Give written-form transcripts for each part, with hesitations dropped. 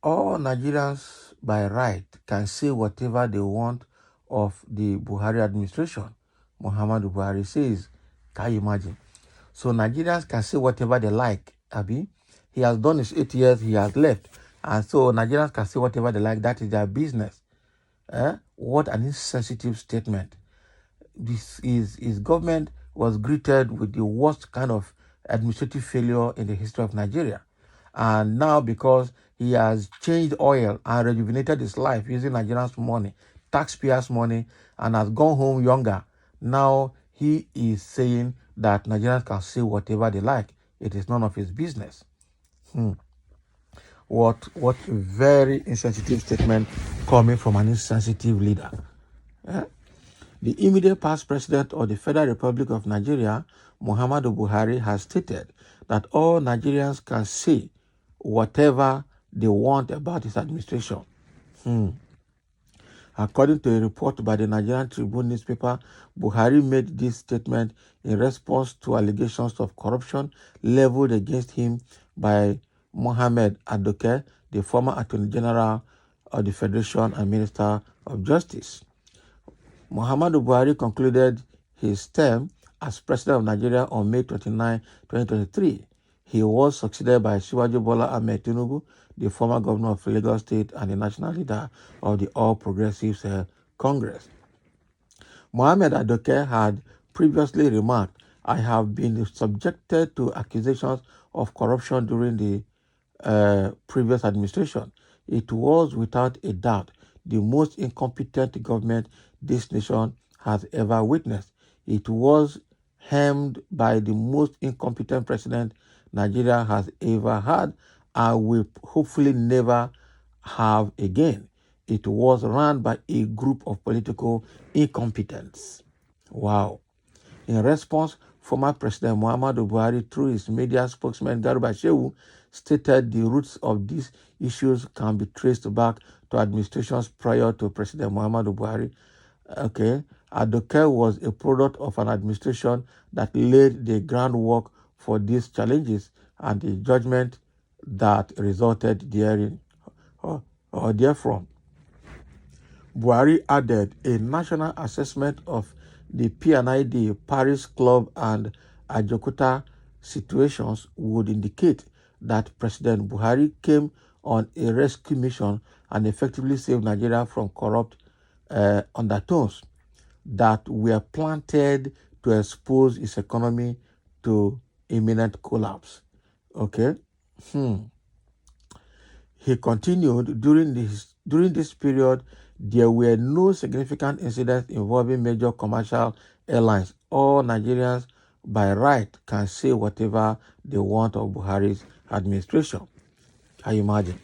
All Nigerians by right can say whatever they want of the Buhari administration. Muhammadu Buhari says, can you imagine? So Nigerians can say whatever they like, Abi. He has done his 8 years, he has left. And so Nigerians can say whatever they like, that is their business. What an insensitive statement. His government was greeted with the worst kind of administrative failure in the history of Nigeria. And now, because he has changed oil and rejuvenated his life using Nigerians' money, taxpayers' money, and has gone home younger, now he is saying that Nigerians can say whatever they like. It is none of his business. What a very insensitive statement coming from an insensitive leader. The immediate past president of the Federal Republic of Nigeria, Muhammadu Buhari, has stated that all Nigerians can say whatever they want about his administration. According to a report by the Nigerian Tribune newspaper, Buhari made this statement in response to allegations of corruption leveled against him by Mohammed Adoke, the former Attorney General of the Federation and Minister of Justice. Muhammadu Buhari concluded his term as President of Nigeria on May 29, 2023. He was succeeded by Shivaji Bola Ahmed Tinubu, the former governor of Lagos State and the national leader of the All Progressives Congress. Mohammed Adoke had previously remarked, "I have been subjected to accusations of corruption during the previous administration. It was without a doubt the most incompetent government this nation has ever witnessed. It was helmed by the most incompetent president Nigeria has ever had and will hopefully never have again. It was run by a group of political incompetents." Wow. In response, former President Muhammadu Buhari, through his media spokesman Garuba Shehu, stated the roots of these issues can be traced back to administrations prior to President Muhammadu Buhari. Adoke was a product of an administration that laid the groundwork for these challenges and the judgment that resulted therein or therefrom. Buhari added a national assessment of the PNID, Paris Club, and Ajaokuta situations would indicate that President Buhari came on a rescue mission and effectively saved Nigeria from corrupt undertones that were planted to expose its economy to imminent collapse. He continued, during this period, there were no significant incidents involving major commercial airlines. All Nigerians by right can say whatever they want of Buhari's administration. Can you imagine?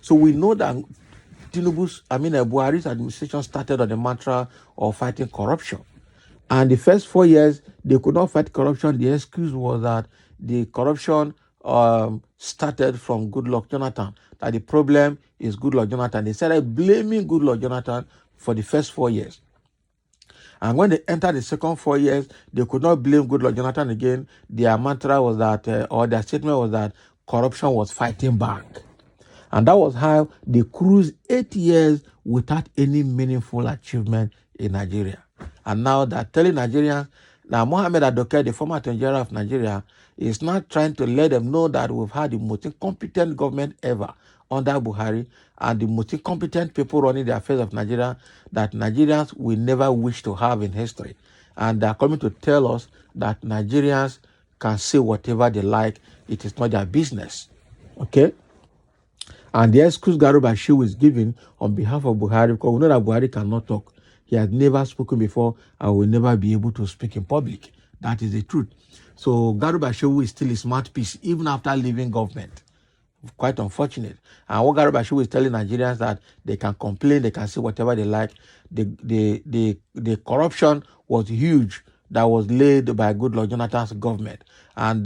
So we know that Buhari's administration started on the mantra of fighting corruption. And the first 4 years, they could not fight corruption. The excuse was that the corruption started from Goodluck Jonathan, that the problem is Goodluck Jonathan. They started blaming Goodluck Jonathan for the first 4 years. And when they entered the second 4 years, they could not blame Goodluck Jonathan again. Their mantra was that, or their statement was that corruption was fighting back. And that was how they cruised 8 years without any meaningful achievement in Nigeria. And now they're telling Nigerians, now Mohammed Adoke, the former Attorney General of Nigeria, is not trying to let them know that we've had the most incompetent government ever under Buhari and the most incompetent people running the affairs of Nigeria that Nigerians will never wish to have in history. And they're coming to tell us that Nigerians can say whatever they like. It is not their business. Okay? And the excuse Garuba Shehu is giving on behalf of Buhari, because we know that Buhari cannot talk. He has never spoken before and will never be able to speak in public. That is the truth. So Garuba Shehu is still a mouthpiece even after leaving government. Quite unfortunate. And what Garuba Shehu is telling Nigerians that they can complain, they can say whatever they like. The corruption was huge that was laid by Goodluck Jonathan's government. And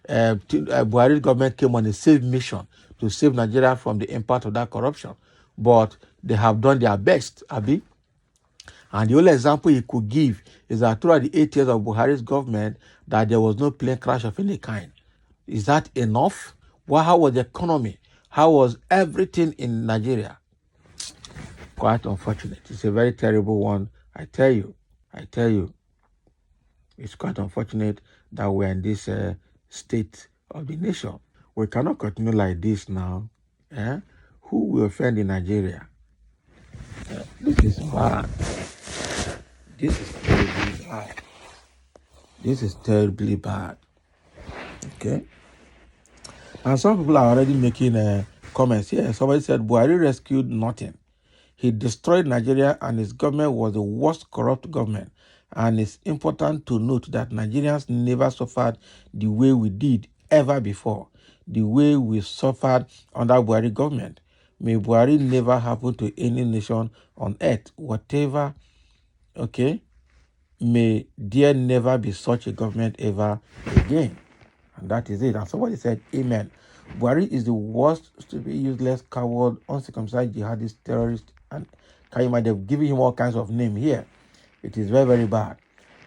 Buhari's government came on a safe mission to save Nigeria from the impact of that corruption. But they have done their best, Abi. And the only example he could give is that throughout the 8 years of Buhari's government, that there was no plane crash of any kind. Is that enough? Well, how was the economy? How was everything in Nigeria? Quite unfortunate. It's a very terrible one. I tell you, it's quite unfortunate that we're in this state of the nation. We cannot continue like this now. Eh? Who will offend in Nigeria? This is bad. This is terribly bad. This is terribly bad. Okay? And some people are already making comments here. Somebody said Buhari rescued nothing. He destroyed Nigeria and his government was the worst corrupt government. And it's important to note that Nigerians never suffered the way we did ever before, the way we suffered under Buhari government. May Buhari never happen to any nation on earth, whatever, okay? May there never be such a government ever again. And that is it. And somebody said, Amen. Buhari is the worst, stupid, useless, coward, uncircumcised, jihadist, terrorist, and can you imagine? They've given him all kinds of names here. It is very, very bad.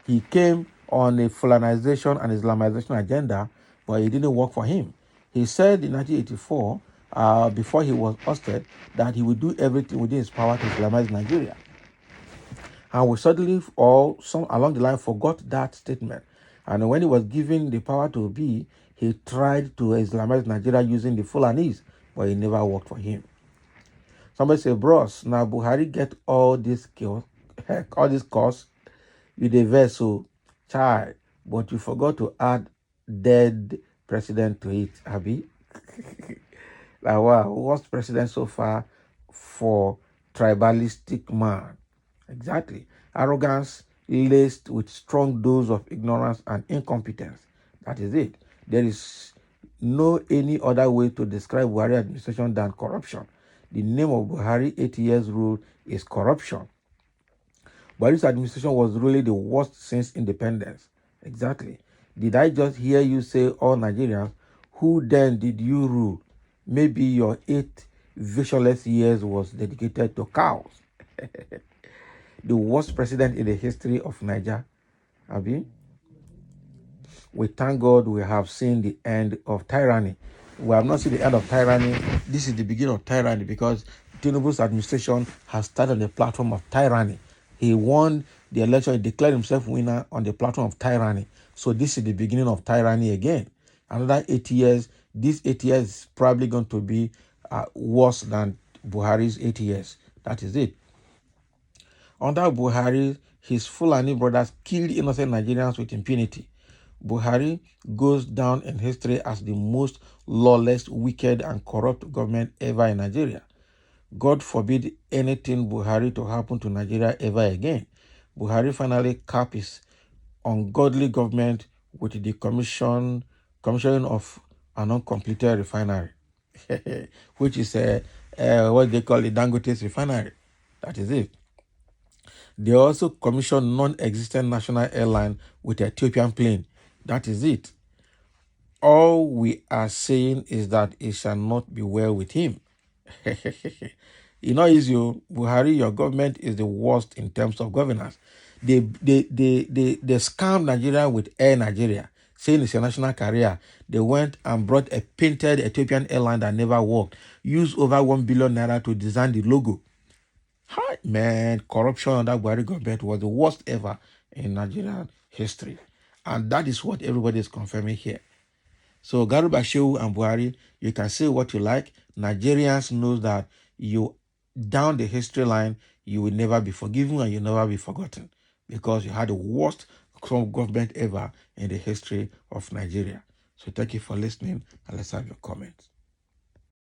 He came on a Fulanization and Islamization agenda, but it didn't work for him. He said in 1984, before he was ousted, that he would do everything within his power to Islamize Nigeria. And we suddenly, or some along the line, forgot that statement. And when he was given the power to be, he tried to Islamize Nigeria using the Fulanis, but it never worked for him. Somebody say, bros, now Buhari get all this skills, all this costs with a vessel, child, but you forgot to add dead president to it, Abi. Like, wow, worst president so far for tribalistic man. Exactly. Arrogance laced with strong dose of ignorance and incompetence. That is it. There is no any other way to describe Buhari administration than corruption. The name of Buhari 8 years rule is corruption. Buhari's administration was really the worst since independence. Exactly. Did I just hear you say all Nigerians? Who then did you rule? Maybe your 8 visionless years was dedicated to cows. The worst president in the history of Nigeria, Abi. We thank God we have seen the end of tyranny. We have not seen the end of tyranny. This is the beginning of tyranny because Tinubu's administration has started on the platform of tyranny. He won the election, he declared himself winner on the platform of tyranny. So this is the beginning of tyranny again. Another 8 years, this 8 years is probably going to be worse than Buhari's 8 years. That is it. Under Buhari, his Fulani brothers killed innocent Nigerians with impunity. Buhari goes down in history as the most lawless, wicked, and corrupt government ever in Nigeria. God forbid anything Buhari to happen to Nigeria ever again. Buhari finally capped his ungodly government with the commissioning of an uncompleted refinery, which is what they call the Dangote's refinery. That is it. They also commissioned non-existent national airline with Ethiopian plane. That is it. All we are saying is that it shall not be well with him. You know, Buhari, your government is the worst in terms of governance. They scammed Nigeria with Air Nigeria, saying it's a national carrier. They went and brought a painted Ethiopian airline that never worked, used over 1 billion naira to design the logo. Hi, man, corruption under Buhari government was the worst ever in Nigerian history. And that is what everybody is confirming here. So Garuba Shehu and Buhari, you can say what you like. Nigerians know that you, down the history line, you will never be forgiven and you'll never be forgotten because you had the worst government ever in the history of Nigeria. So thank you for listening and let's have your comments.